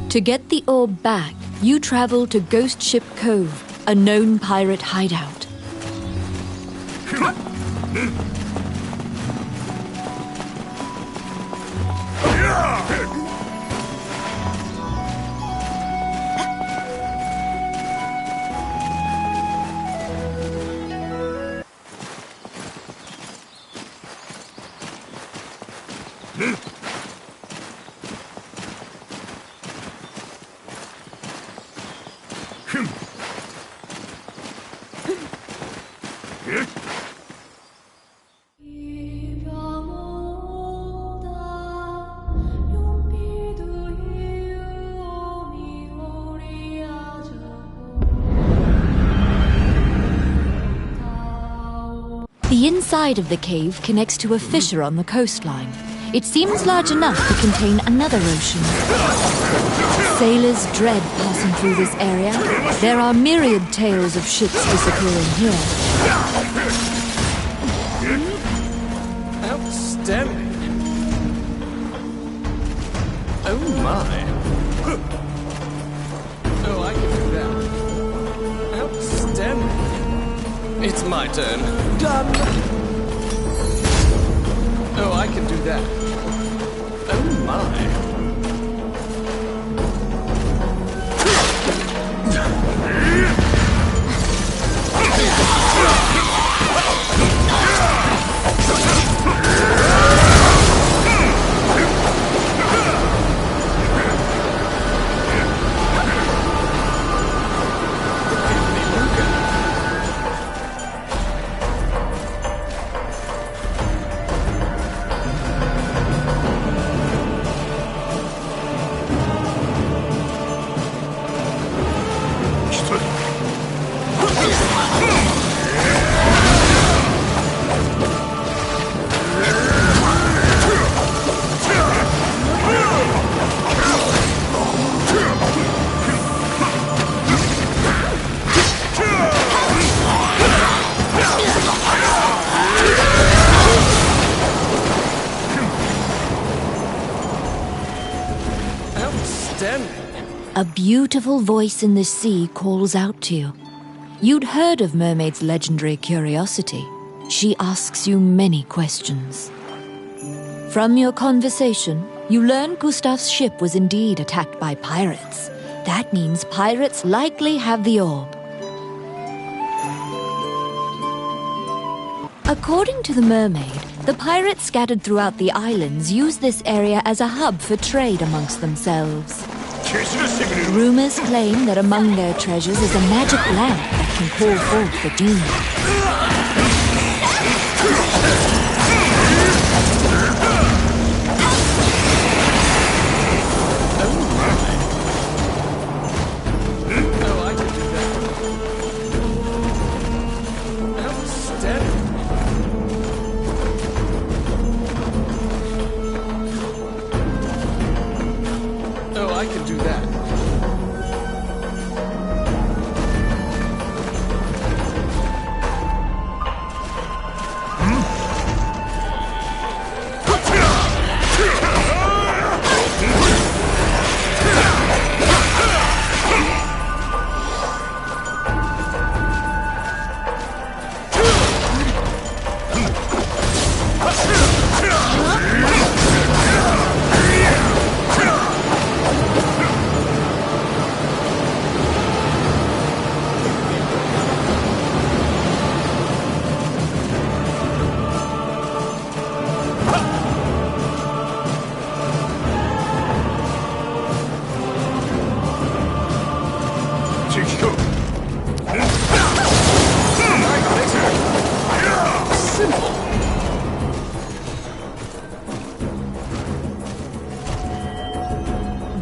To get the orb back, you travel to Ghost Ship Cove, a known pirate hideout. The inside of the cave connects to a fissure on the coastline. It seems large enough to contain another ocean. Sailors dread passing through this area. There are myriad tales of ships disappearing here. Outstanding. Oh my. Oh, I can do that. Outstanding. It's my turn. Done! Oh, I can do that. Oh my. A beautiful voice in the sea calls out to you. You'd heard of Mermaid's legendary curiosity. She asks you many questions. From your conversation, you learn Gustav's ship was indeed attacked by pirates. That means pirates likely have the orb. According to the mermaid, the pirates scattered throughout the islands use this area as a hub for trade amongst themselves. Rumors claim that among their treasures is a magic lamp that can call forth the demon.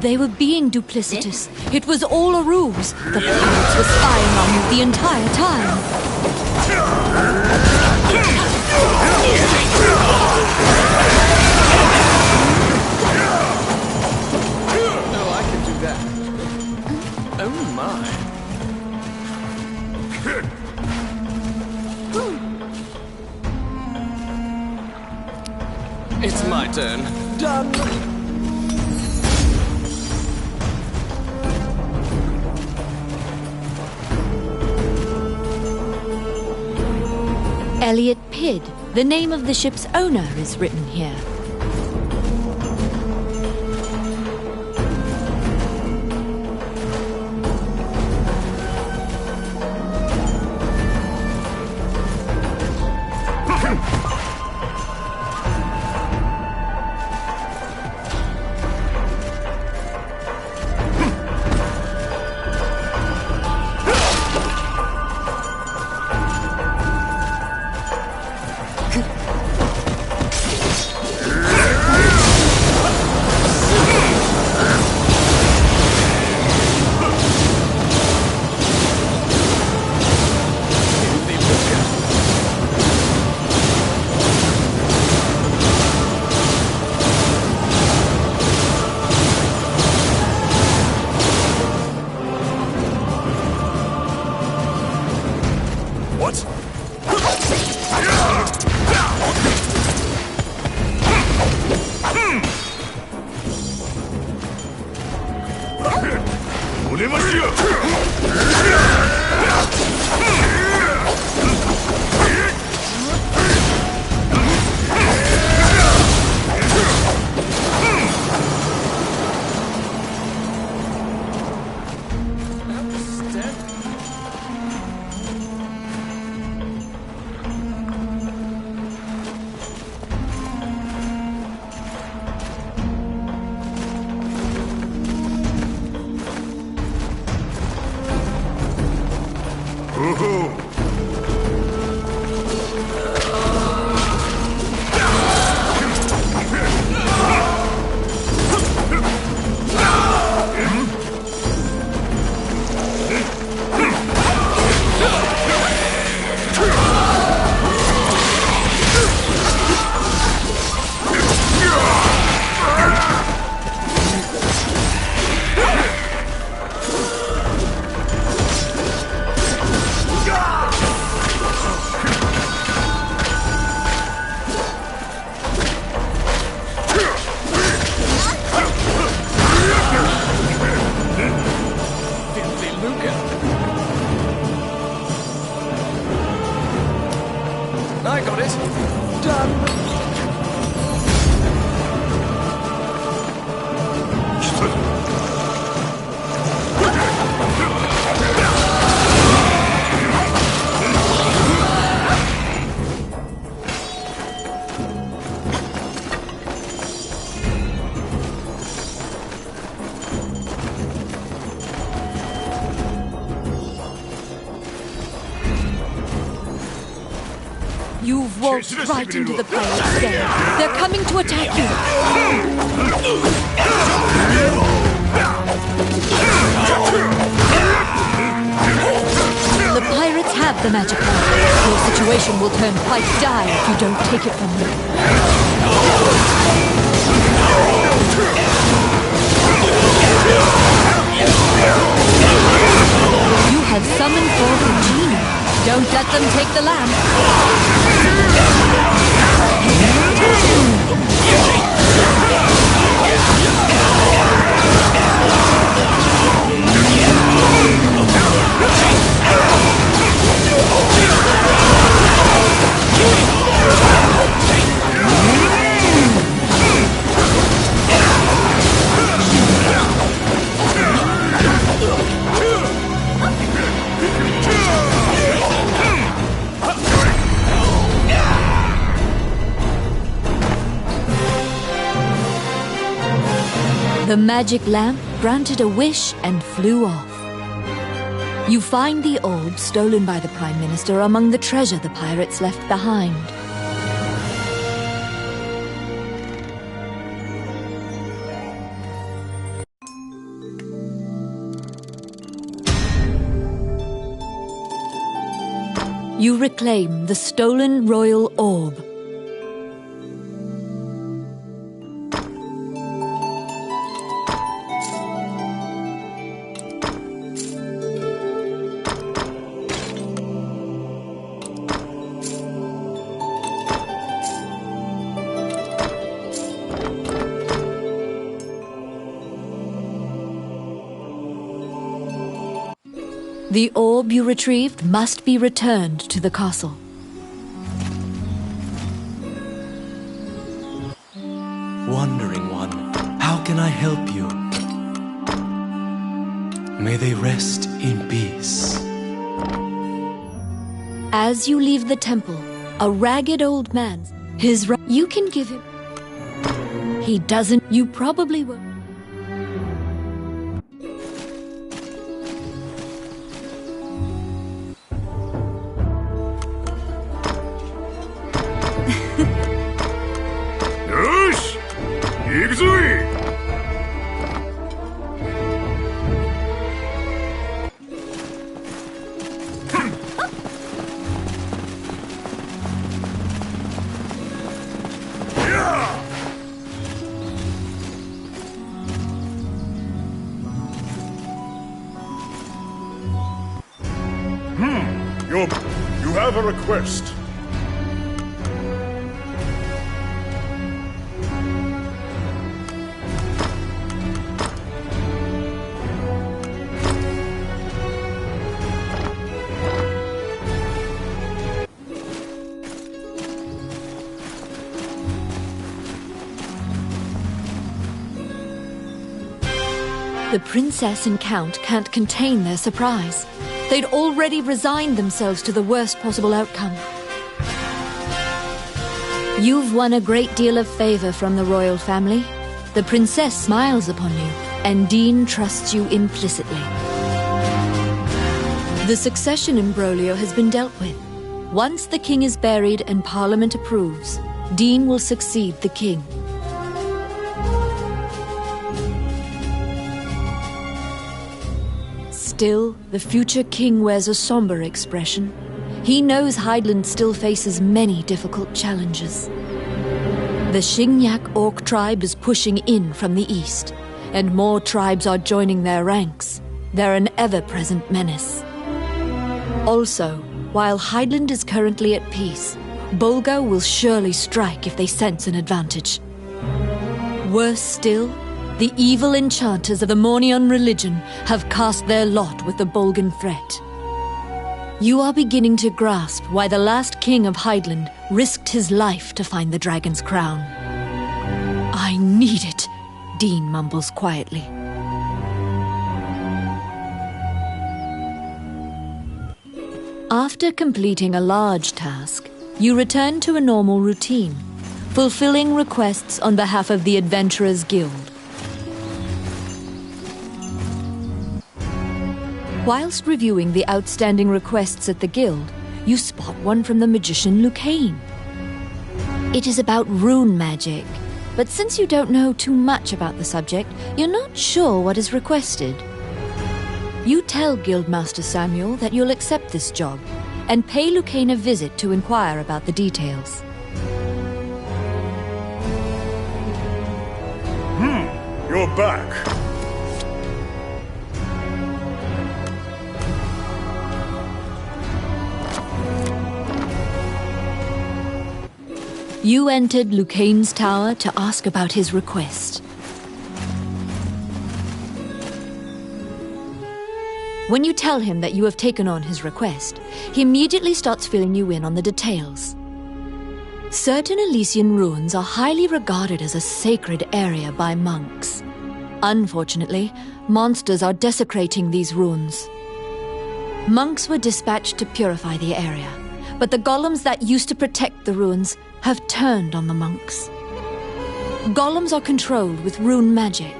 They were being duplicitous. It was all a ruse. The pirates were spying on you the entire time. Oh, I can do that. Oh my. It's my turn. Done. Elliot Pidd, the name of the ship's owner, is written here. I got it. Done. You've walked right into the pirates' den. They're coming to attack you. The pirates have the magic lamp. Your situation will turn quite dire if you don't take it from them. You have summoned forth a genie. Don't let them take the lamp. The magic lamp granted a wish and flew off. You find the orb stolen by the Prime Minister among the treasure the pirates left behind. You reclaim the stolen royal orb. The orb you retrieved must be returned to the castle. Wandering One, how can I help you? May they rest in peace. As you leave the temple, a ragged old man, you can give him. He doesn't, you probably will. Yosh! Ikuzui! You have a request. The princess and count can't contain their surprise. They'd already resigned themselves to the worst possible outcome. You've won a great deal of favor from the royal family. The princess smiles upon you, and Dean trusts you implicitly. The succession imbroglio has been dealt with. Once the king is buried and Parliament approves, Dean will succeed the king. Still, the future king wears a somber expression. He knows Hydeland still faces many difficult challenges. The Xingyak Orc tribe is pushing in from the east, and more tribes are joining their ranks. They're an ever-present menace. Also, while Hydeland is currently at peace, Bulgar will surely strike if they sense an advantage. Worse still, the evil enchanters of the Mornion religion have cast their lot with the Bulgan threat. You are beginning to grasp why the last king of Hydeland risked his life to find the dragon's crown. I need it, Dean mumbles quietly. After completing a large task, you return to a normal routine, fulfilling requests on behalf of the Adventurers Guild. Whilst reviewing the outstanding requests at the guild, you spot one from the magician Lucane. It is about rune magic, but since you don't know too much about the subject, you're not sure what is requested. You tell Guildmaster Samuel that you'll accept this job, and pay Lucane a visit to inquire about the details. You're back. You entered Lucane's tower to ask about his request. When you tell him that you have taken on his request, he immediately starts filling you in on the details. Certain Elysian ruins are highly regarded as a sacred area by monks. Unfortunately, monsters are desecrating these ruins. Monks were dispatched to purify the area, but the golems that used to protect the ruins have turned on the monks. Golems are controlled with rune magic.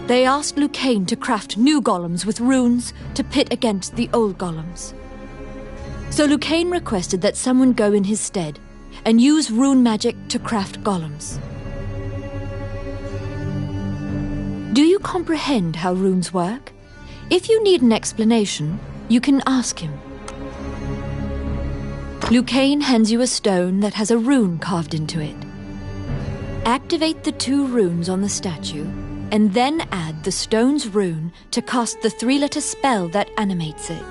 They asked Lucane to craft new golems with runes to pit against the old golems. So Lucane requested that someone go in his stead and use rune magic to craft golems. Do you comprehend how runes work? If you need an explanation, you can ask him. Lucane hands you a stone that has a rune carved into it. Activate the 2 runes on the statue, and then add the stone's rune to cast the 3-letter spell that animates it.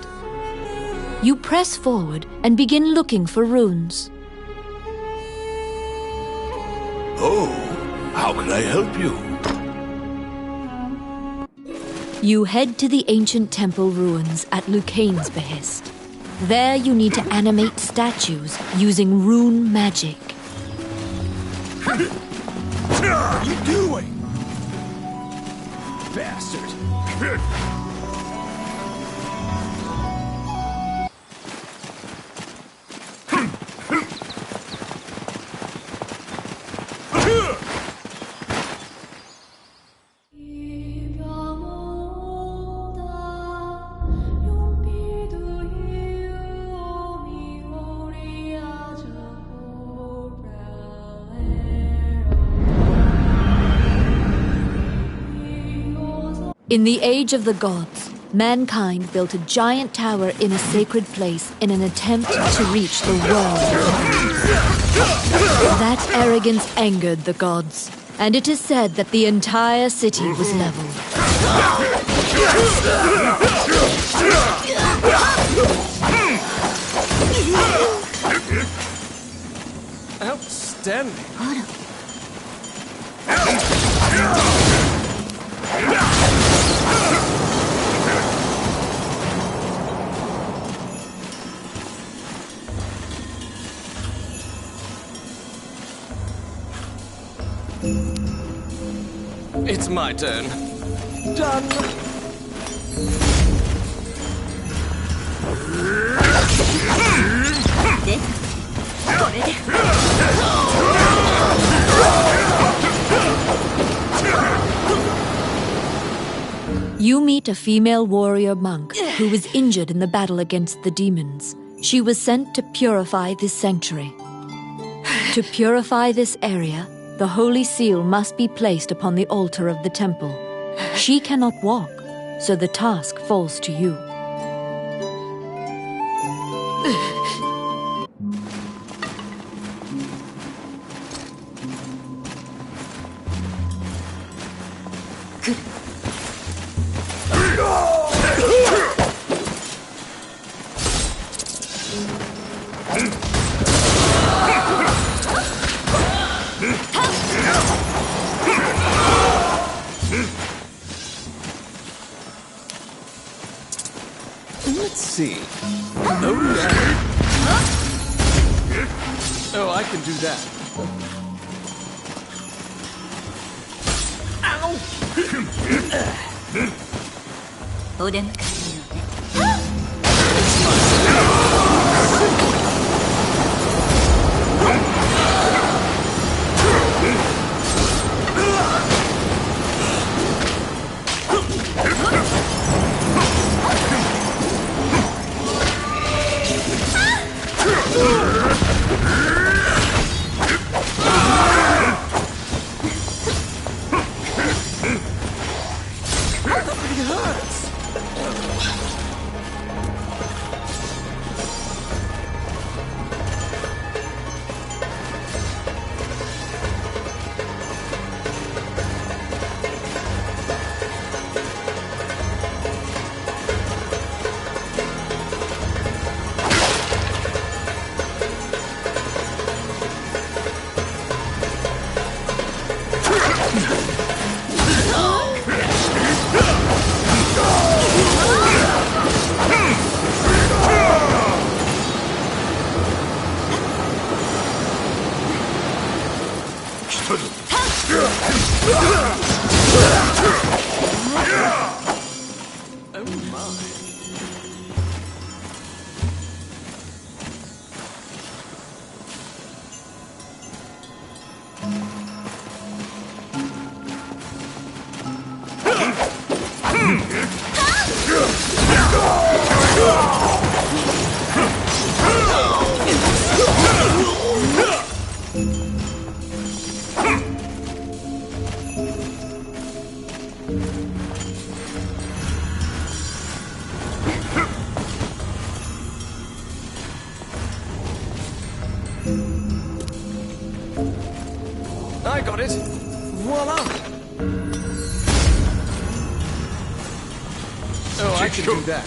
You press forward and begin looking for runes. Oh, how can I help you? You head to the ancient temple ruins at Lucane's behest. There you need to animate statues using rune magic. are you doing? Bastard. In the age of the gods, mankind built a giant tower in a sacred place in an attempt to reach the world. That arrogance angered the gods, and it is said that the entire city was leveled. Outstanding. It's my turn. Done. You meet a female warrior monk who was injured in the battle against the demons. She was sent to purify this sanctuary. To purify this area, the holy seal must be placed upon the altar of the temple. She cannot walk, so the task falls to you. Let's see. Oh, yeah. Oh, I can do that. It hurts. Oh my. I got it. Voila. Oh, I can do that.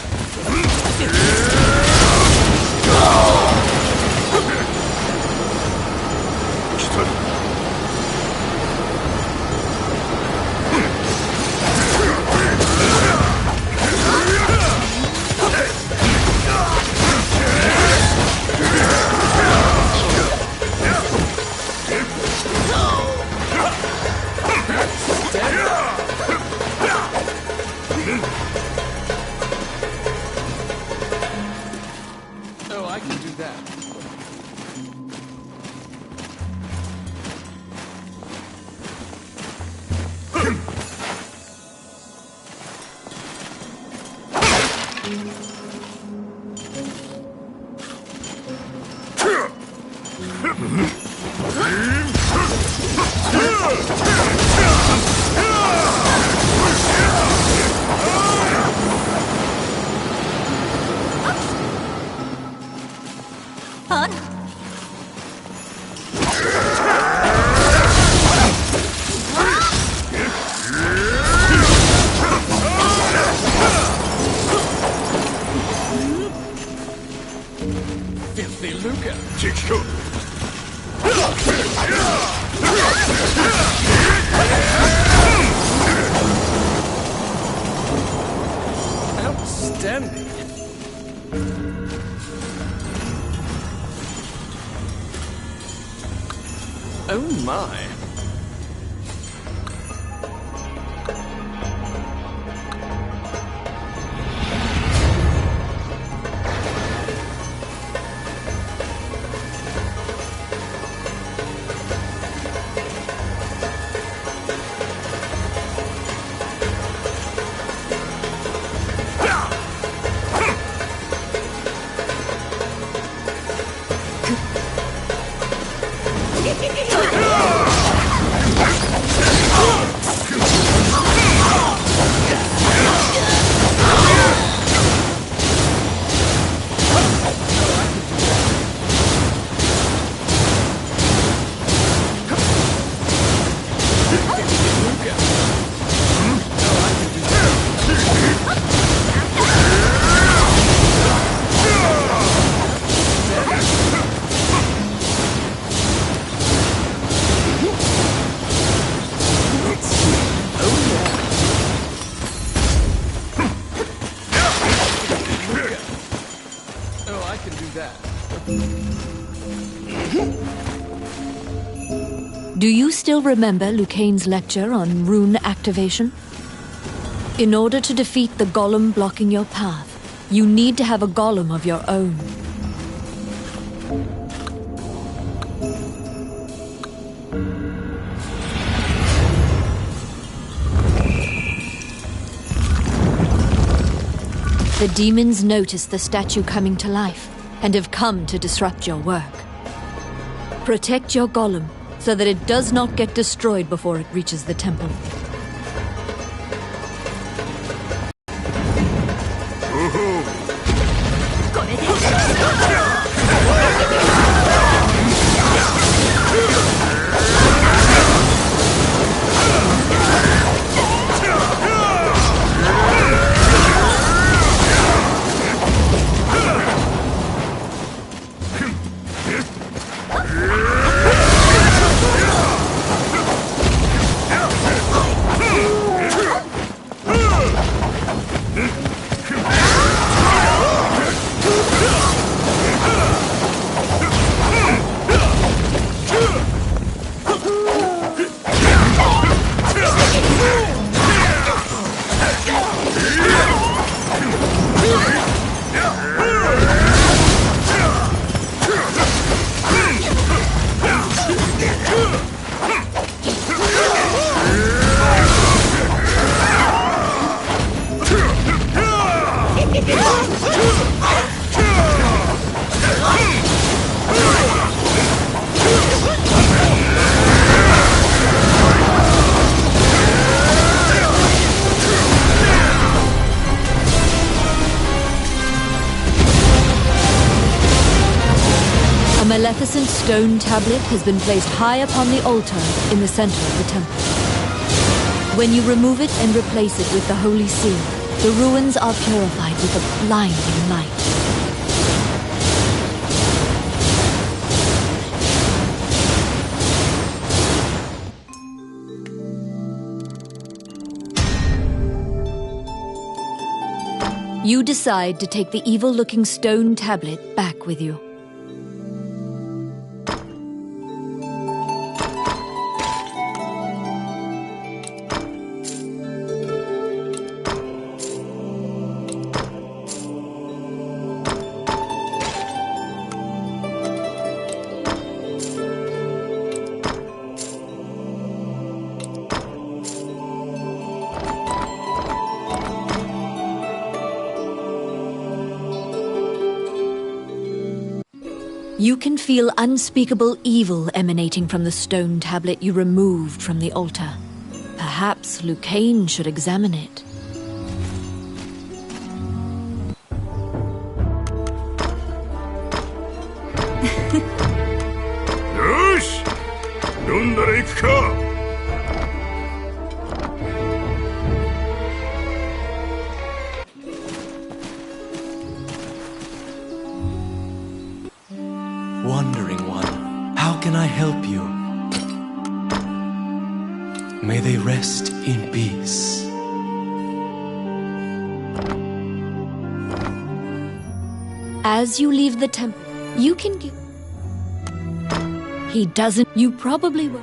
Filthy Luca. Outstanding. Oh my. Do you still remember Lucane's lecture on rune activation? In order to defeat the golem blocking your path, you need to have a golem of your own. The demons notice the statue coming to life and have come to disrupt your work. Protect your golem so that it does not get destroyed before it reaches the temple. A maleficent stone tablet has been placed high upon the altar in the center of the temple. When you remove it and replace it with the holy seal, the ruins are purified with a blinding light. You decide to take the evil-looking stone tablet back with you. You can feel unspeakable evil emanating from the stone tablet you removed from the altar. Perhaps Lucane should examine it. Yosh! 飲んだら行くか! Wandering one, how can I help you? May they rest in peace. As you leave the temple, you can give... He doesn't... You probably will.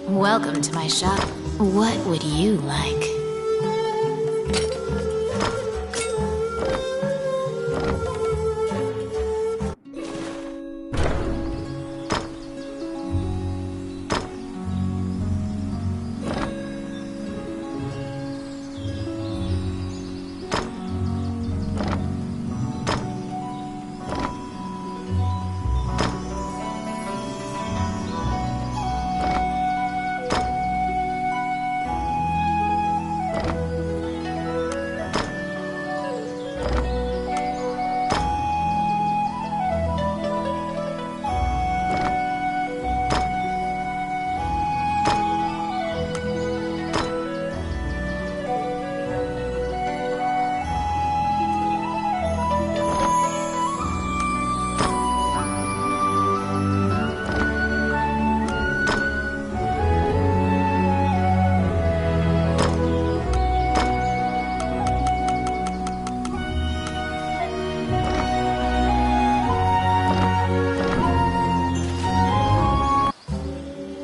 Welcome to my shop. What would you like?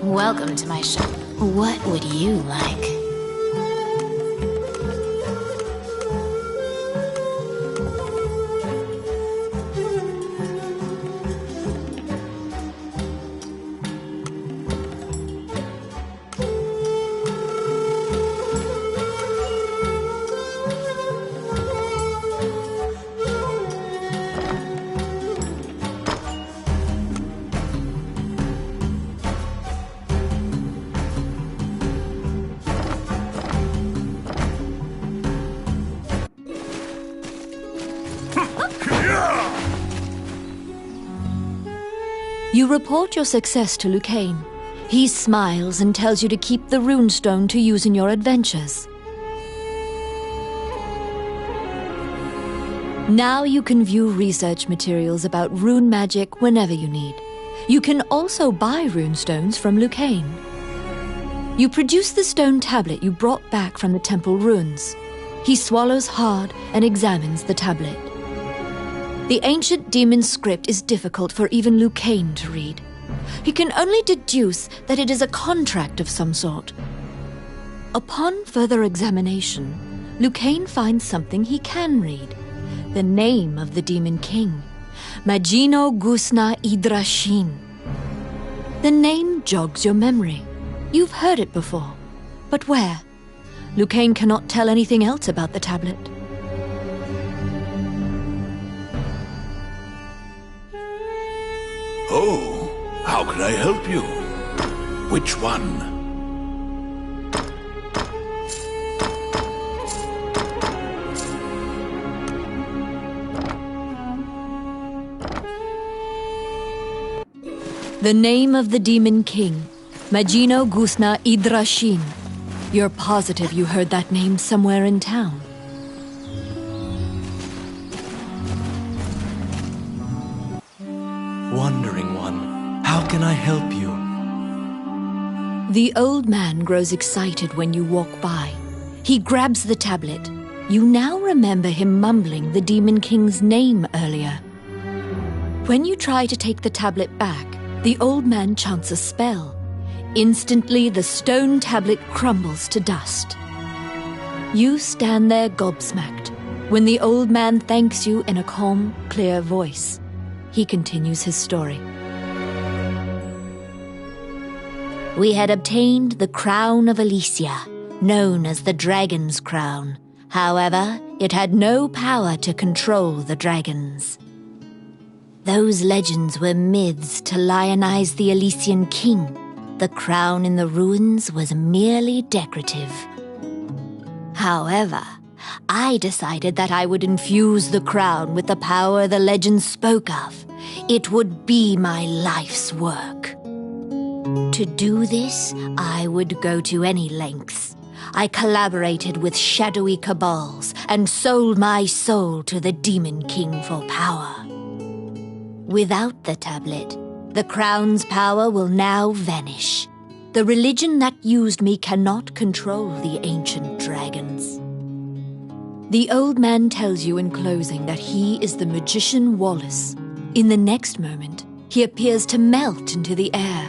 Welcome to my shop. What would you like? You report your success to Lucane. He smiles and tells you to keep the runestone to use in your adventures. Now you can view research materials about rune magic whenever you need. You can also buy runestones from Lucane. You produce the stone tablet you brought back from the temple ruins. He swallows hard and examines the tablet. The ancient demon script is difficult for even Lucane to read. He can only deduce that it is a contract of some sort. Upon further examination, Lucane finds something he can read. The name of the demon king, Magino Gusna Idrashin. The name jogs your memory. You've heard it before. But where? Lucane cannot tell anything else about the tablet. Oh, how can I help you? Which one? The name of the demon king, Magino Gusna Idrashin. You're positive you heard that name somewhere in town. Wandering one, how can I help you? The old man grows excited when you walk by. He grabs the tablet. You now remember him mumbling the Demon King's name earlier. When you try to take the tablet back, the old man chants a spell. Instantly, the stone tablet crumbles to dust. You stand there gobsmacked when the old man thanks you in a calm, clear voice. He continues his story. We had obtained the crown of Elysia, known as the Dragon's Crown. However, it had no power to control the dragons. Those legends were myths to lionize the Elysian king. The crown in the ruins was merely decorative. However, I decided that I would infuse the crown with the power the legends spoke of. It would be my life's work. To do this, I would go to any lengths. I collaborated with shadowy cabals and sold my soul to the Demon King for power. Without the tablet, the crown's power will now vanish. The religion that used me cannot control the ancient dragons. The old man tells you in closing that he is the magician Wallace. In the next moment, he appears to melt into the air.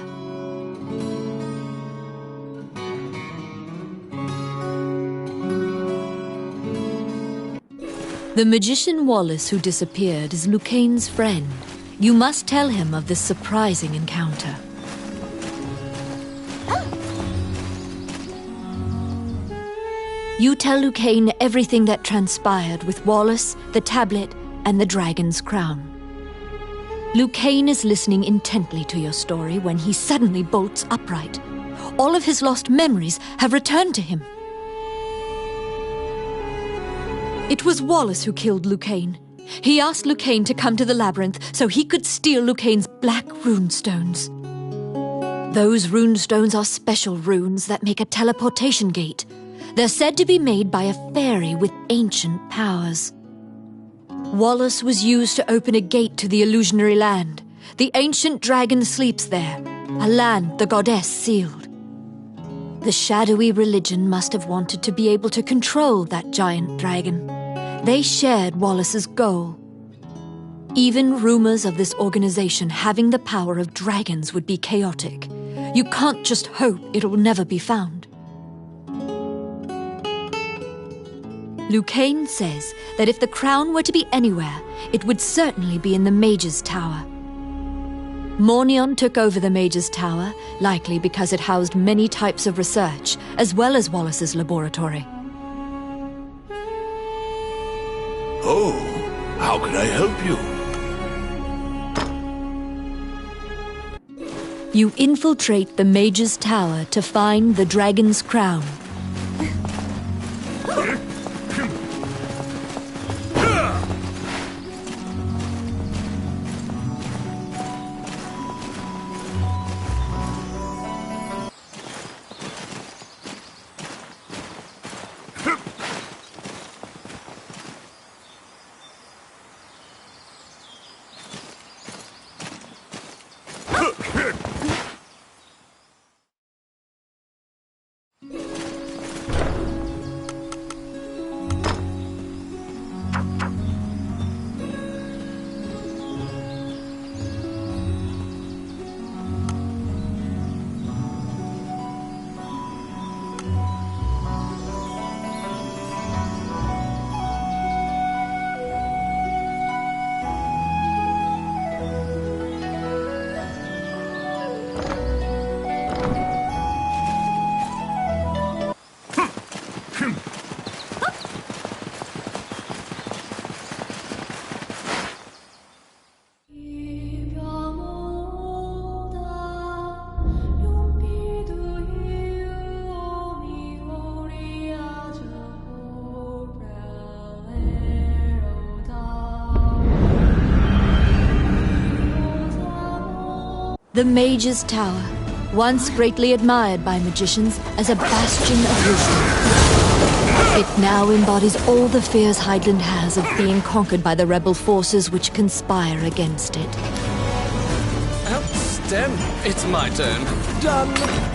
The magician Wallace who disappeared is Lucaine's friend. You must tell him of this surprising encounter. You tell Lucaine everything that transpired with Wallace, the tablet, and the dragon's crown. Lucaine is listening intently to your story when he suddenly bolts upright. All of his lost memories have returned to him. It was Wallace who killed Lucaine. He asked Lucaine to come to the labyrinth so he could steal Lucaine's black runestones. Those runestones are special runes that make a teleportation gate. They're said to be made by a fairy with ancient powers. Wallace was used to open a gate to the illusionary land. The ancient dragon sleeps there, a land the goddess sealed. The shadowy religion must have wanted to be able to control that giant dragon. They shared Wallace's goal. Even rumors of this organization having the power of dragons would be chaotic. You can't just hope it'll never be found. Lucaine says that if the crown were to be anywhere, it would certainly be in the Mage's Tower. Mornion took over the Mage's Tower, likely because it housed many types of research, as well as Wallace's laboratory. Oh, how can I help you? You infiltrate the Mage's Tower to find the Dragon's Crown. The Mage's Tower, once greatly admired by magicians as a bastion of wisdom. It now embodies all the fears Hydeland has of being conquered by the rebel forces which conspire against it. Outstanding. It's my turn. Done.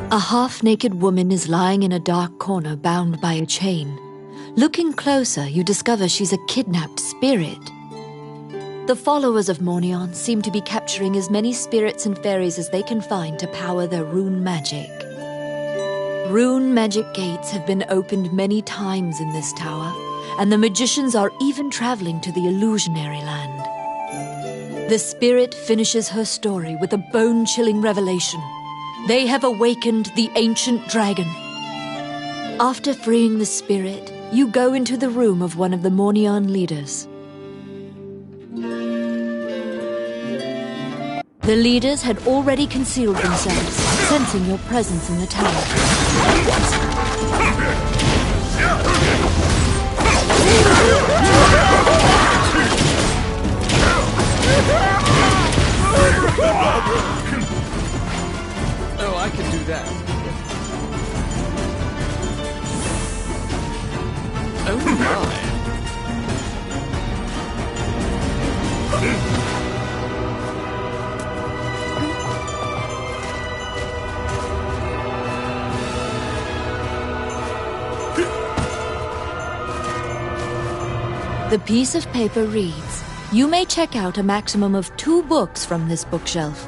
A half-naked woman is lying in a dark corner bound by a chain. Looking closer, you discover she's a kidnapped spirit. The followers of Mornion seem to be capturing as many spirits and fairies as they can find to power their rune magic. Rune magic gates have been opened many times in this tower, and the magicians are even traveling to the illusionary land. The spirit finishes her story with a bone-chilling revelation. They have awakened the ancient dragon. After freeing the spirit, you go into the room of one of the Mornion leaders. The leaders had already concealed themselves, sensing your presence in the tower. Oh, I can do that. Oh my. The piece of paper reads, "You may check out a maximum of 2 books from this bookshelf."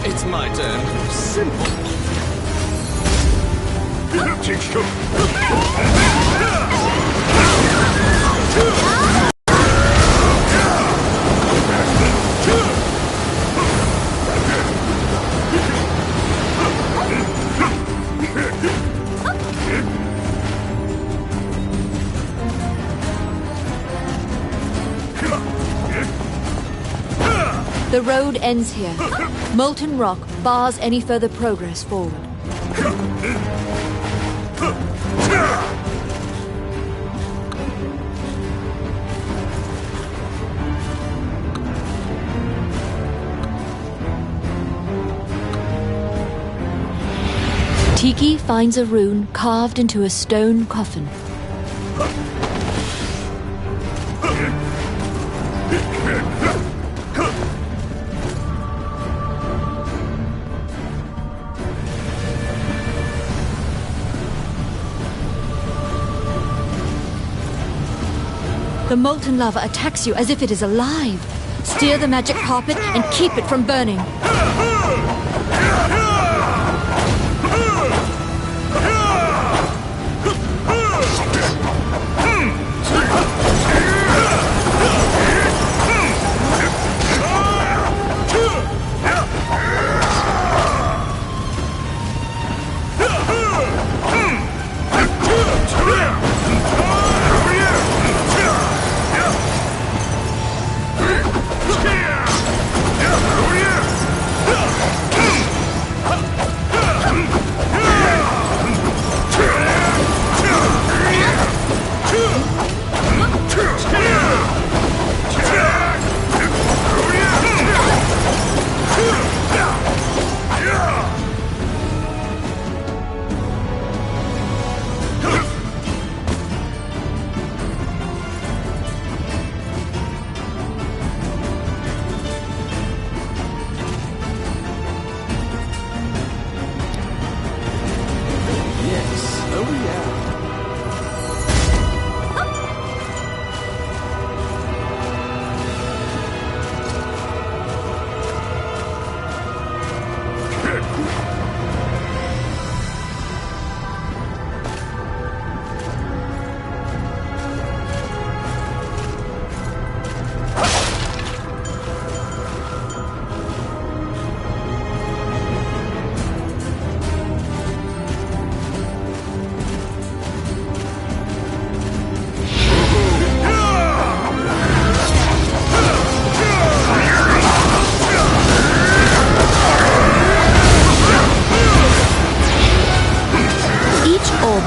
It's my turn. Simple. The road ends here. Molten rock bars any further progress forward. Tiki finds a rune carved into a stone coffin. The molten lava attacks you as if it is alive. Steer the magic carpet and keep it from burning.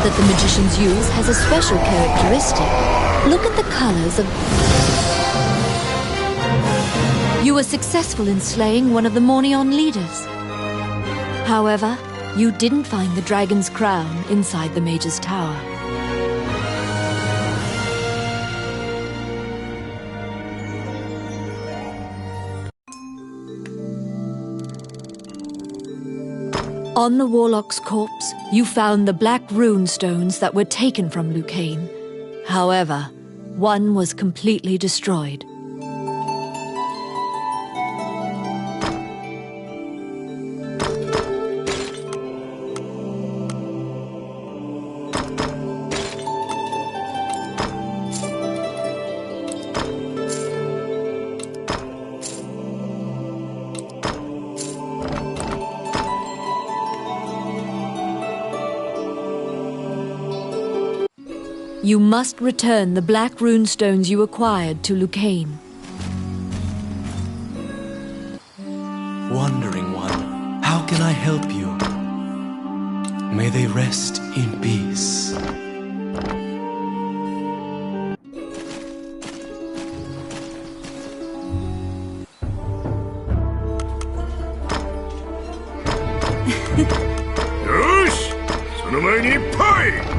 That the magicians use has a special characteristic. Look at the colors of... You were successful in slaying one of the Mornion leaders. However, you didn't find the dragon's crown inside the mage's tower. On the warlock's corpse, you found the black rune stones that were taken from Lucane. However, one was completely destroyed. You must return the black rune stones you acquired to Lucane. Wandering one, how can I help you? May they rest in peace. Yosh! その前に来い!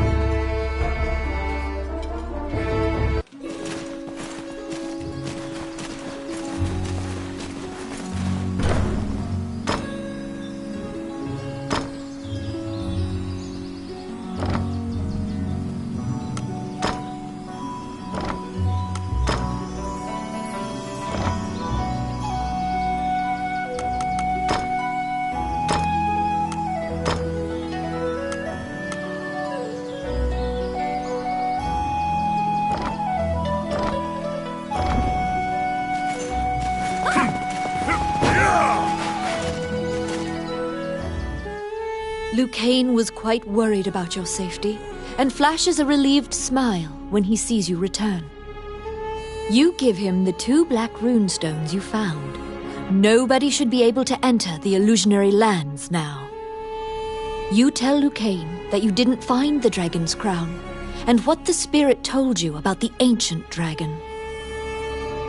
Lucane was quite worried about your safety and flashes a relieved smile when he sees you return. You give him the 2 black runestones you found. Nobody should be able to enter the illusionary lands now. You tell Lucane that you didn't find the dragon's crown and what the spirit told you about the ancient dragon.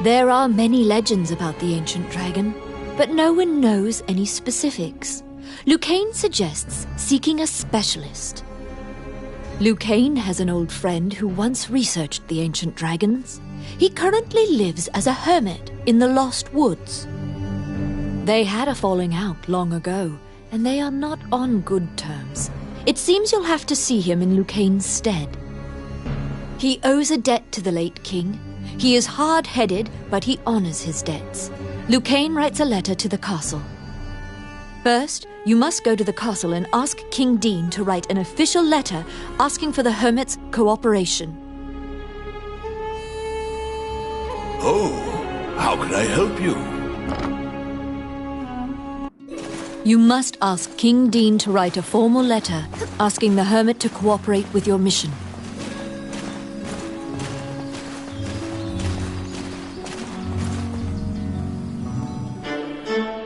There are many legends about the ancient dragon, but no one knows any specifics. Lucane suggests seeking a specialist. Lucane has an old friend who once researched the ancient dragons. He currently lives as a hermit in the Lost Woods. They had a falling out long ago, and they are not on good terms. It seems you'll have to see him in Lucane's stead. He owes a debt to the late king. He is hard-headed, but he honors his debts. Lucane writes a letter to the castle. First, you must go to the castle and ask King Dean to write an official letter asking for the hermit's cooperation. Oh, how can I help you? You must ask King Dean to write a formal letter asking the hermit to cooperate with your mission.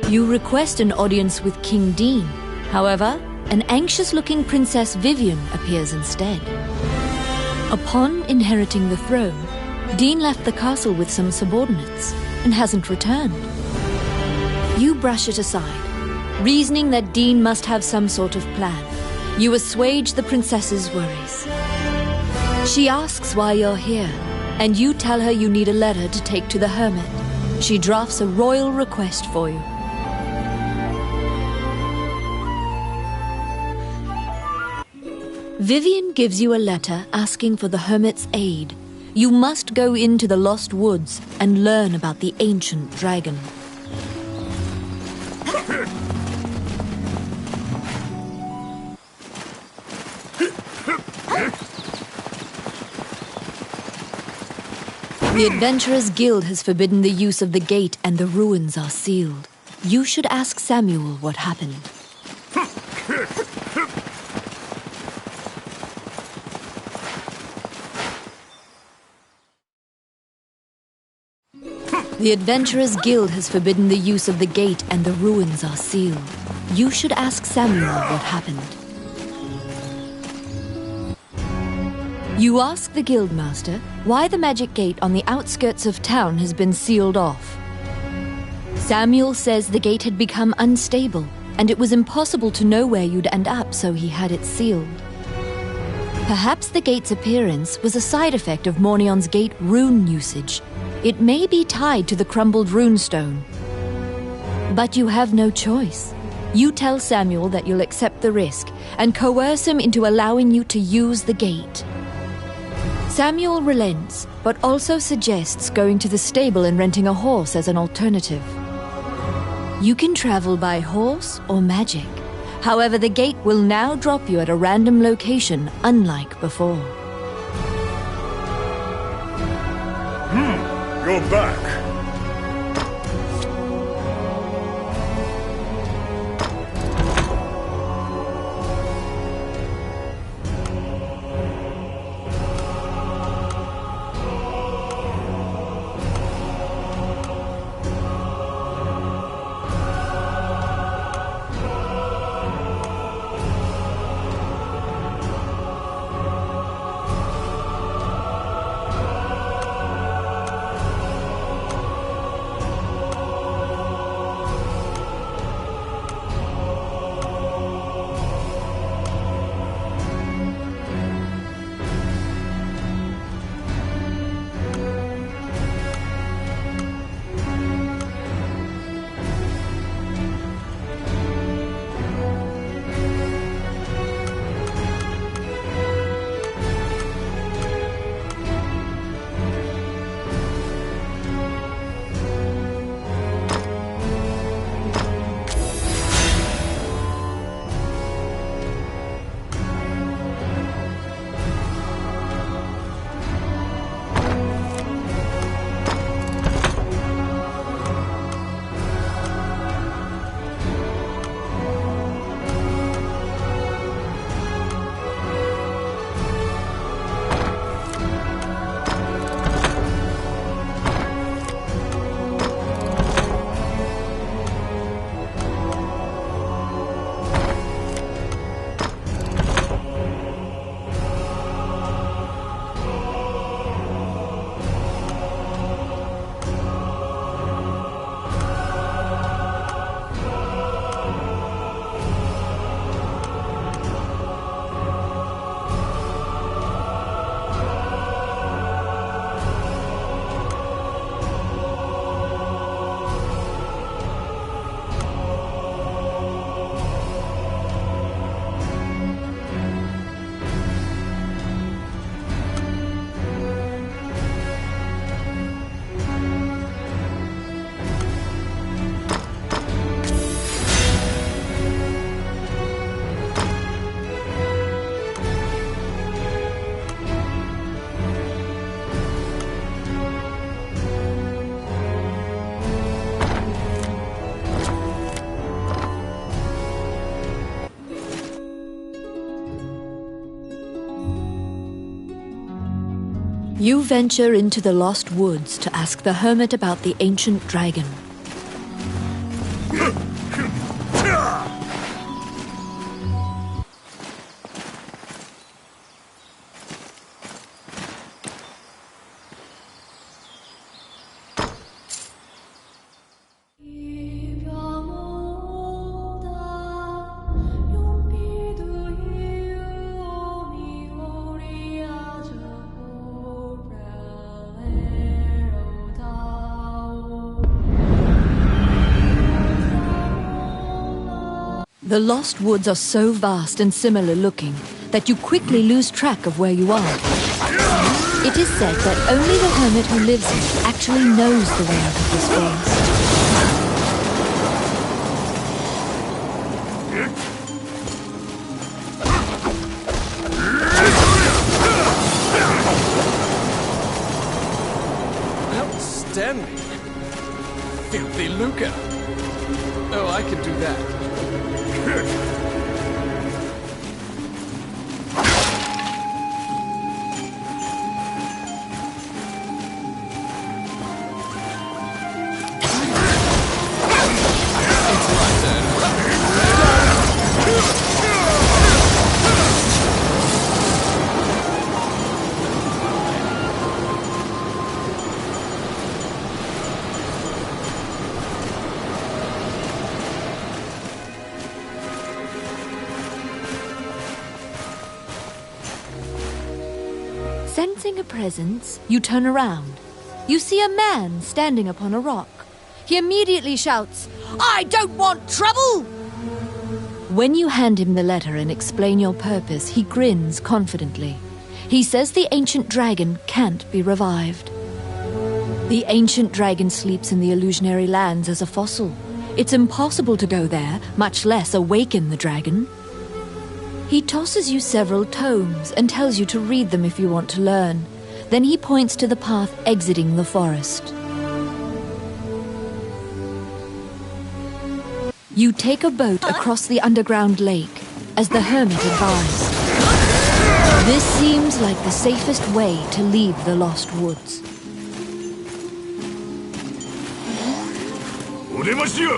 You request an audience with King Dean. However, an anxious-looking Princess Vivian appears instead. Upon inheriting the throne, Dean left the castle with some subordinates and hasn't returned. You brush it aside, reasoning that Dean must have some sort of plan. You assuage the princess's worries. She asks why you're here, and you tell her you need a letter to take to the hermit. She drafts a royal request for you. Vivian gives you a letter asking for the hermit's aid. You must go into the Lost Woods and learn about the ancient dragon. The Adventurers Guild has forbidden the use of the gate and the ruins are sealed. You should ask Samuel what happened. The Adventurers Guild has forbidden the use of the gate and the ruins are sealed. You should ask Samuel what happened. You ask the Guildmaster why the magic gate on the outskirts of town has been sealed off. Samuel says the gate had become unstable and it was impossible to know where you'd end up, so he had it sealed. Perhaps the gate's appearance was a side effect of Mornion's gate rune usage. It may be tied to the crumbled runestone. But you have no choice. You tell Samuel that you'll accept the risk and coerce him into allowing you to use the gate. Samuel relents, but also suggests going to the stable and renting a horse as an alternative. You can travel by horse or magic. However, the gate will now drop you at a random location, unlike before. Go back. You venture into the Lost Woods to ask the hermit about the ancient dragon. The Lost Woods are so vast and similar looking that you quickly lose track of where you are. It is said that only the hermit who lives here actually knows the way out of this forest. Outstanding! Filthy lucre! Oh, I can do that. Sensing a presence, you turn around. You see a man standing upon a rock. He immediately shouts, "I don't want trouble!" When you hand him the letter and explain your purpose, he grins confidently. He says the ancient dragon can't be revived. The ancient dragon sleeps in the illusionary lands as a fossil. It's impossible to go there, much less awaken the dragon. He tosses you several tomes and tells you to read them if you want to learn. Then he points to the path exiting the forest. You take a boat across the underground lake, as the hermit advised. This seems like the safest way to leave the Lost Woods. お出ましや。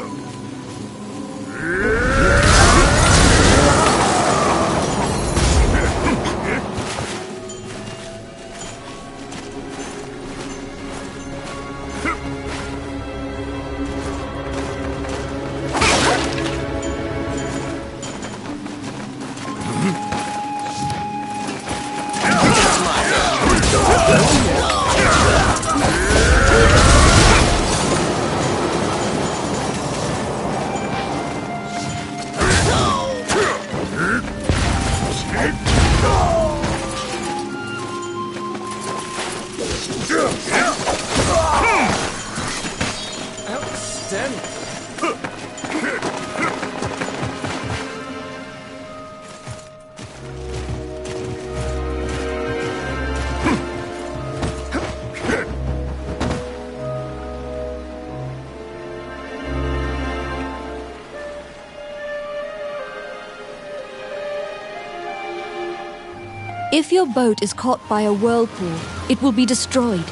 If your boat is caught by a whirlpool, it will be destroyed.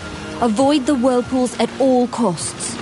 Avoid the whirlpools at all costs.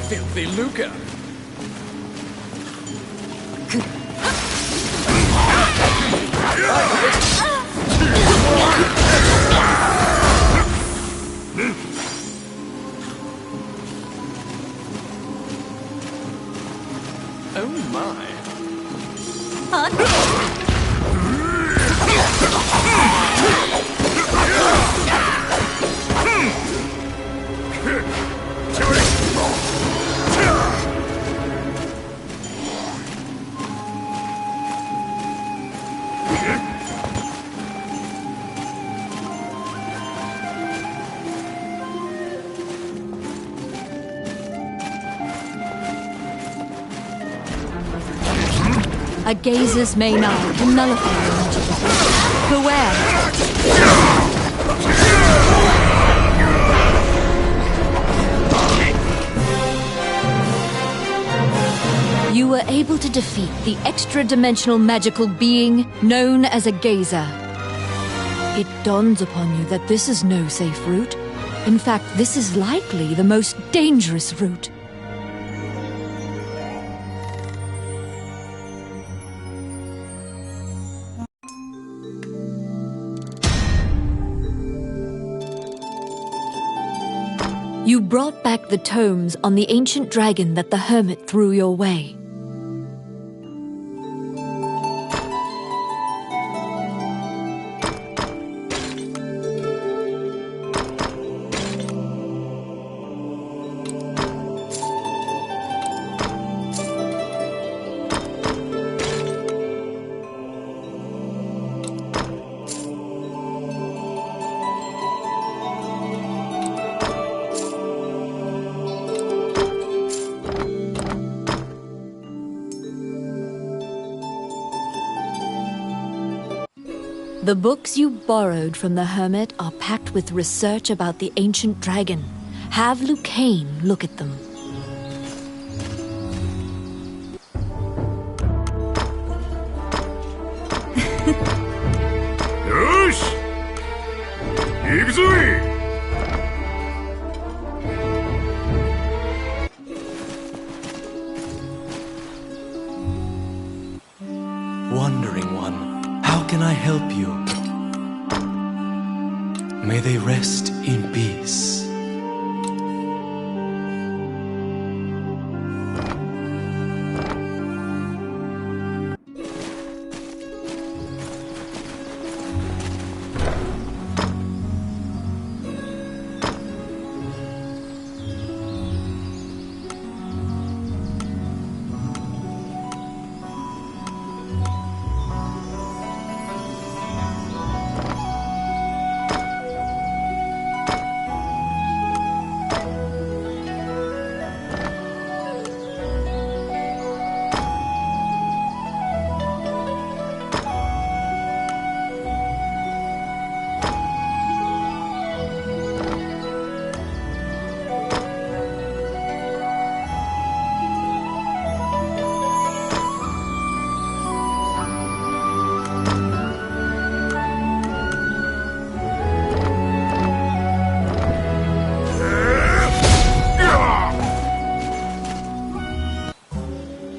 Filthy lucre. Oh my. A gazer's main eye can nullify the magic. Beware! You were able to defeat the extra-dimensional magical being known as a gazer. It dawns upon you that this is no safe route. In fact, this is likely the most dangerous route. You brought back the tomes on the ancient dragon that the hermit threw your way. The books you borrowed from the hermit are packed with research about the ancient dragon. Have Lucane look at them. Yosh! Ikuzui! Wandering one, how can I help you? May they rest in peace.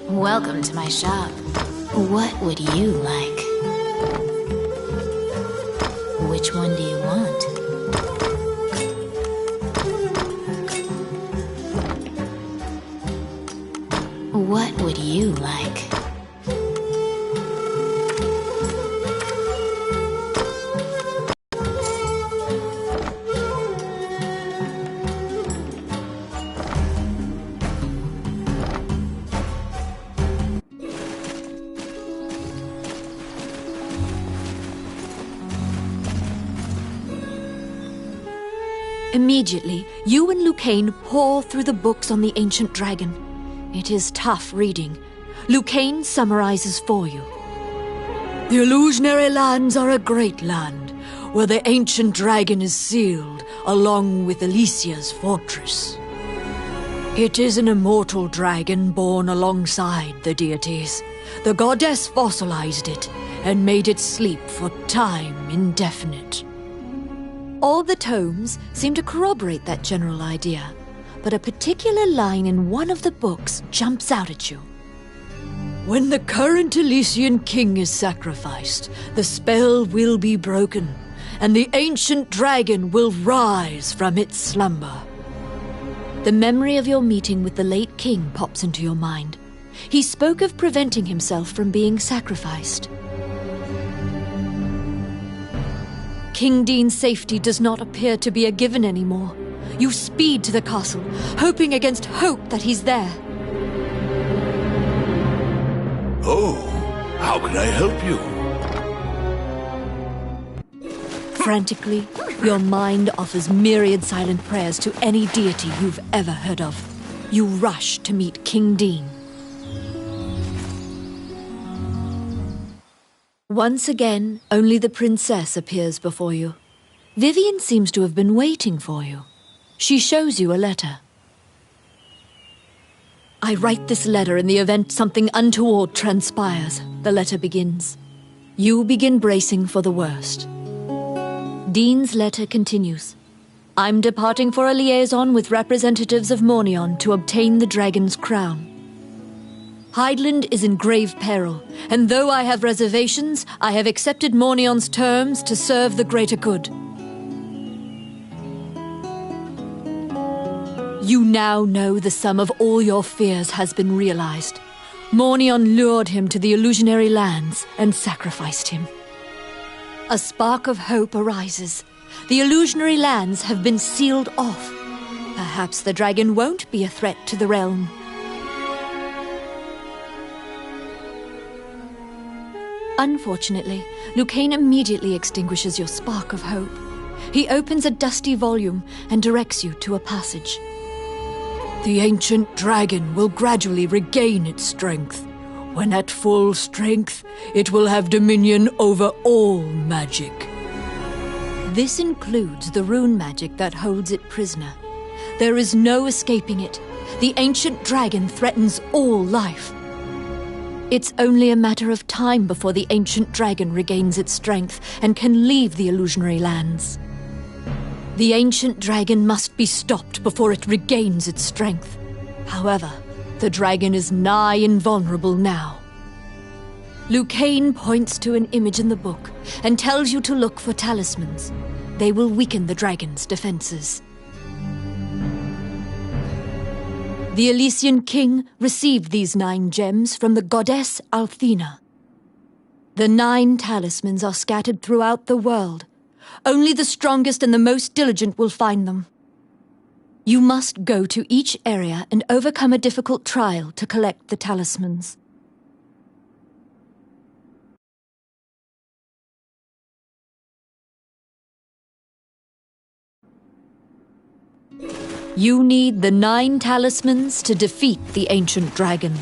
Welcome to my shop. What would you like? Which one do you want? What would you like? Immediately, you and Lucane pour through the books on the ancient dragon. It is tough reading. Lucane summarizes for you. The illusionary lands are a great land, where the ancient dragon is sealed, along with Alicia's fortress. It is an immortal dragon born alongside the deities. The goddess fossilized it and made it sleep for time indefinite. All the tomes seem to corroborate that general idea, but a particular line in one of the books jumps out at you. When the current Elysian king is sacrificed, the spell will be broken, and the ancient dragon will rise from its slumber. The memory of your meeting with the late king pops into your mind. He spoke of preventing himself from being sacrificed. King Dean's safety does not appear to be a given anymore. You speed to the castle, hoping against hope that he's there. Oh, how can I help you? Frantically, your mind offers myriad silent prayers to any deity you've ever heard of. You rush to meet King Dean. Once again, only the princess appears before you. Vivian seems to have been waiting for you. She shows you a letter. I write this letter in the event something untoward transpires, the letter begins. You begin bracing for the worst. Dean's letter continues. I'm departing for a liaison with representatives of Mornion to obtain the dragon's crown. Hydeland is in grave peril, and though I have reservations, I have accepted Mornion's terms to serve the greater good. You now know the sum of all your fears has been realized. Mornion lured him to the illusionary lands and sacrificed him. A spark of hope arises. The illusionary lands have been sealed off. Perhaps the dragon won't be a threat to the realm. Unfortunately, Lucane immediately extinguishes your spark of hope. He opens a dusty volume and directs you to a passage. The ancient dragon will gradually regain its strength. When at full strength, it will have dominion over all magic. This includes the rune magic that holds it prisoner. There is no escaping it. The ancient dragon threatens all life. It's only a matter of time before the ancient dragon regains its strength and can leave the illusionary lands. The ancient dragon must be stopped before it regains its strength. However, the dragon is nigh invulnerable now. Lucane points to an image in the book and tells you to look for talismans. They will weaken the dragon's defenses. The Elysian king received these 9 gems from the goddess Althena. The 9 talismans are scattered throughout the world. Only the strongest and the most diligent will find them. You must go to each area and overcome a difficult trial to collect the talismans. You need the 9 talismans to defeat the ancient dragon.